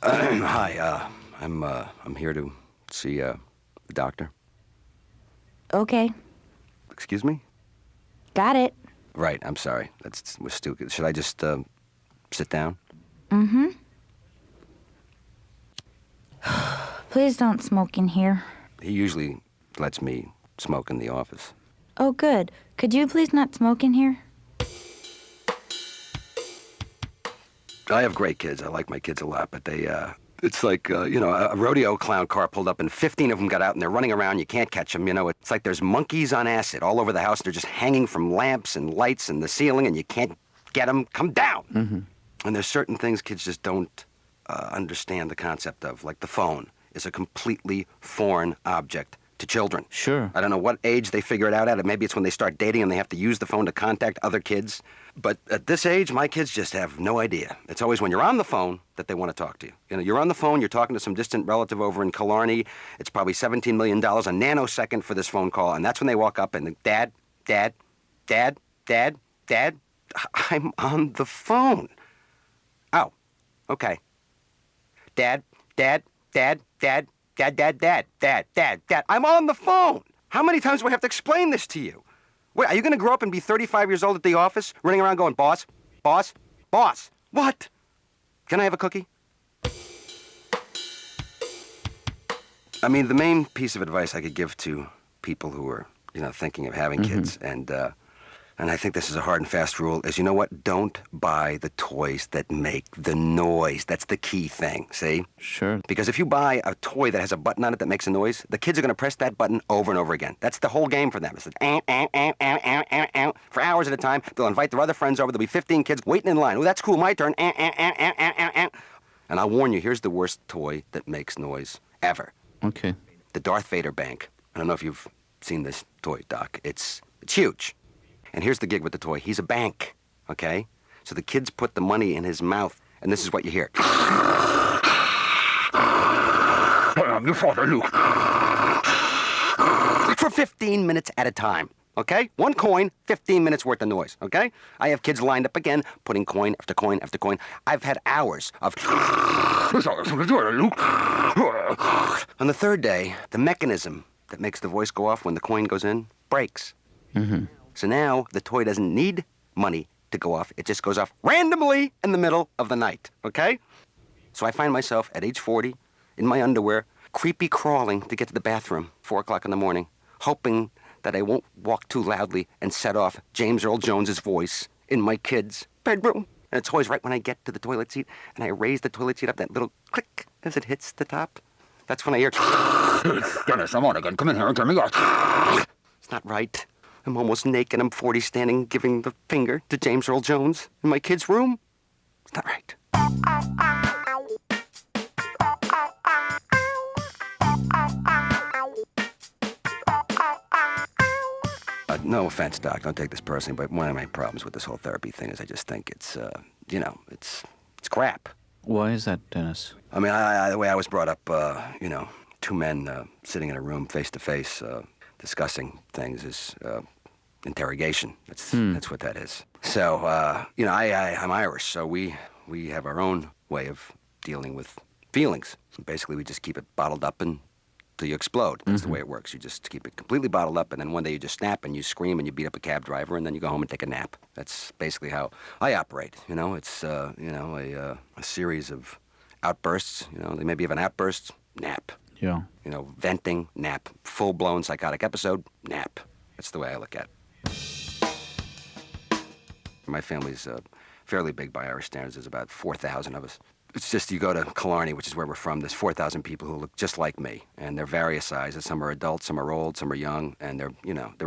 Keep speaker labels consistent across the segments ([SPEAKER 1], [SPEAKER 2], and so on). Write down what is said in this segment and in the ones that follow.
[SPEAKER 1] Hi, I'm here to see, the doctor.
[SPEAKER 2] Okay,
[SPEAKER 1] Excuse me?
[SPEAKER 2] got it.
[SPEAKER 1] Right, I'm sorry. That was stupid. Should I just, sit down?
[SPEAKER 2] Mm-hmm. Please don't smoke in here.
[SPEAKER 1] He usually lets me smoke in the office.
[SPEAKER 2] Oh, good. Could you please not smoke in here?
[SPEAKER 1] I have great kids. I like my kids a lot, but it's like, a rodeo clown car pulled up and 15 of them got out and they're running around. You can't catch them. It's like there's monkeys on acid all over the house. They're just hanging from lamps and lights and the ceiling and you can't get them. Come down.
[SPEAKER 3] Mm-hmm.
[SPEAKER 1] And there's certain things kids just don't understand the concept of, like the phone is a completely foreign object to children.
[SPEAKER 3] Sure.
[SPEAKER 1] I don't know what age they figure it out at. Maybe it's when they start dating and they have to use the phone to contact other kids. But at this age, my kids just have no idea. It's always when you're on the phone that they want to talk to you. You're on the phone, you're talking to some distant relative over in Killarney. It's probably $17 million, a nanosecond for this phone call. And that's when they walk up and, Dad, I'm on the phone. Oh, okay. Dad. I'm on the phone. How many times do I have to explain this to you? Wait, are you going to grow up and be 35 years old at the office, running around going, boss? What? Can I have a cookie? I mean, the main piece of advice I could give to people who are, thinking of having kids, and I think this is a hard and fast rule, is, you know what? Don't buy the toys that make the noise. That's the key thing, see?
[SPEAKER 3] Sure.
[SPEAKER 1] Because if you buy a toy that has a button on it that makes a noise, the kids are going to press that button over and over again. That's the whole game for them. It's like, for hours at a time. They'll invite their other friends over. There'll be 15 kids waiting in line. Oh, that's cool, my turn. And I'll warn you, here's the worst toy that makes noise ever.
[SPEAKER 3] Okay.
[SPEAKER 1] The Darth Vader bank. I don't know if you've seen this toy, Doc. It's huge. And here's the gig with the toy. He's a bank, okay? So the kids put the money in his mouth, and this is what you hear. I am your father, Luke. For 15 minutes at a time, okay? One coin, 15 minutes worth of noise, okay? I have kids lined up again, putting coin after coin after coin. I've had hours of... On the third day, the mechanism that makes the voice go off when the coin goes in breaks.
[SPEAKER 3] Mm-hmm.
[SPEAKER 1] So now the toy doesn't need money to go off. It just goes off randomly in the middle of the night, okay? So I find myself at age 40 in my underwear, creepy crawling to get to the bathroom, 4 o'clock in the morning, hoping that I won't walk too loudly and set off James Earl Jones's voice in my kid's bedroom. And it's always right when I get to the toilet seat and I raise the toilet seat up, that little click as it hits the top. That's when I hear, Dennis, I'm on again. Come in here and turn me off. It's not right. I'm almost naked. I'm 40 standing giving the finger to James Earl Jones in my kid's room. It's not right. No offense, Doc. Don't take this personally, but one of my problems with this whole therapy thing is I just think it's, it's crap.
[SPEAKER 3] Why is that, Dennis?
[SPEAKER 1] I mean, the way I was brought up, two men sitting in a room face to face discussing things is... interrogation. That's what that is. So, I'm Irish, so we have our own way of dealing with feelings. Basically, we just keep it bottled up until you explode. That's the way it works. You just keep it completely bottled up, and then one day you just snap and you scream and you beat up a cab driver, and then you go home and take a nap. That's basically how I operate. It's a series of outbursts. They maybe have an outburst, nap.
[SPEAKER 3] Yeah.
[SPEAKER 1] Venting, nap. Full-blown psychotic episode, nap. That's the way I look at it. My family's fairly big by Irish standards. There's about 4,000 of us. It's just you go to Killarney, which is where we're from, there's 4,000 people who look just like me. And they're various sizes. Some are adults, some are old, some are young. And they're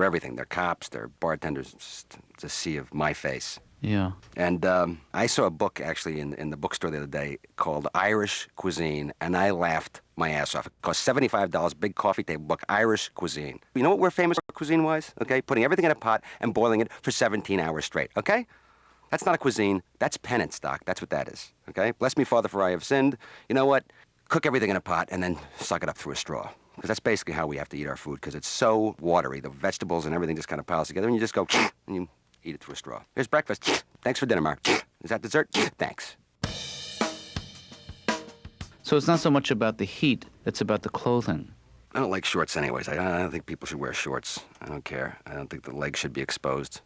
[SPEAKER 1] everything. They're cops, they're bartenders. It's a sea of my face.
[SPEAKER 3] Yeah.
[SPEAKER 1] And I saw a book, actually, in the bookstore the other day called Irish Cuisine, and I laughed my ass off. It cost $75, big coffee table book, Irish Cuisine. You know what we're famous for cuisine-wise, okay? Putting everything in a pot and boiling it for 17 hours straight, okay? That's not a cuisine. That's penance, Doc. That's what that is, okay? Bless me, Father, for I have sinned. You know what? Cook everything in a pot and then suck it up through a straw. Because that's basically how we have to eat our food, because it's so watery. The vegetables and everything just kind of piles together, and you just go, and you eat it through a straw. Here's breakfast. Thanks for dinner, Mark. Is that dessert? Thanks.
[SPEAKER 3] So it's not so much about the heat, it's about the clothing.
[SPEAKER 1] I don't like shorts anyways. I don't think people should wear shorts. I don't care. I don't think the legs should be exposed.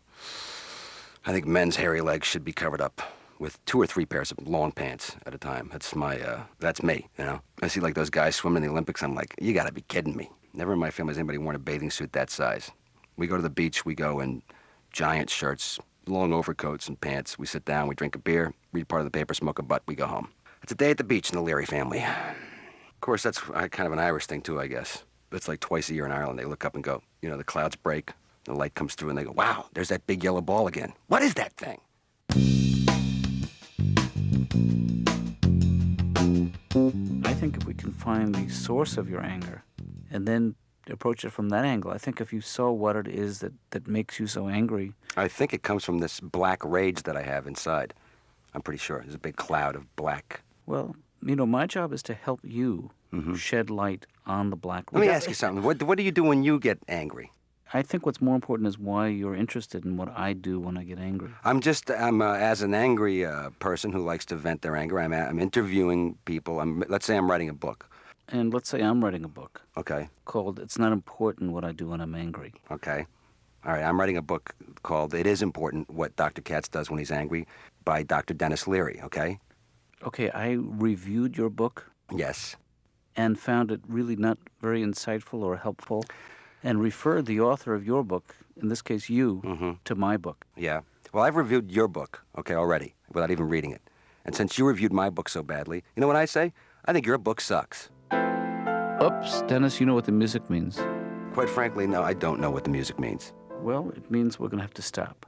[SPEAKER 1] I think men's hairy legs should be covered up with 2 or 3 pairs of long pants at a time. That's me, you know? I see like those guys swimming in the Olympics, I'm like, you gotta be kidding me. Never in my family has anybody worn a bathing suit that size. We go to the beach, we go in giant shirts, long overcoats and pants. We sit down, we drink a beer, read part of the paper, smoke a butt, we go home. It's a day at the beach in the Leary family. Of course, that's kind of an Irish thing too, I guess. It's like twice a year in Ireland. They look up and go, you know, the clouds break, the light comes through, and they go, wow, there's that big yellow ball again. What is that thing?
[SPEAKER 3] I think if we can find the source of your anger and then approach it from that angle, I think if you saw what it is that makes you so angry.
[SPEAKER 1] I think it comes from this black rage that I have inside. I'm pretty sure. There's a big cloud of black.
[SPEAKER 3] Well, you know, my job is to help you shed light on the black rage.
[SPEAKER 1] Let me ask you something. What do you do when you get angry?
[SPEAKER 3] I think what's more important is why you're interested in what I do when I get angry.
[SPEAKER 1] I'm as an angry person who likes to vent their anger, I'm interviewing people. Let's say I'm writing a book.
[SPEAKER 3] And let's say I'm writing a book.
[SPEAKER 1] Okay.
[SPEAKER 3] Called It's Not Important What I Do When I'm Angry.
[SPEAKER 1] Okay. All right, I'm writing a book called It Is Important What Dr. Katz Does When He's Angry by Dr. Denis Leary, okay?
[SPEAKER 3] Okay, I reviewed your book.
[SPEAKER 1] Yes.
[SPEAKER 3] And found it really not very insightful or helpful, and referred the author of your book, in this case you, to my book.
[SPEAKER 1] Yeah. Well, I've reviewed your book, okay, already, without even reading it. And since you reviewed my book so badly, you know what I say? I think your book sucks.
[SPEAKER 3] Oops, Dennis, you know what the music means.
[SPEAKER 1] Quite frankly, no, I don't know what the music means.
[SPEAKER 3] Well, it means we're going to have to stop.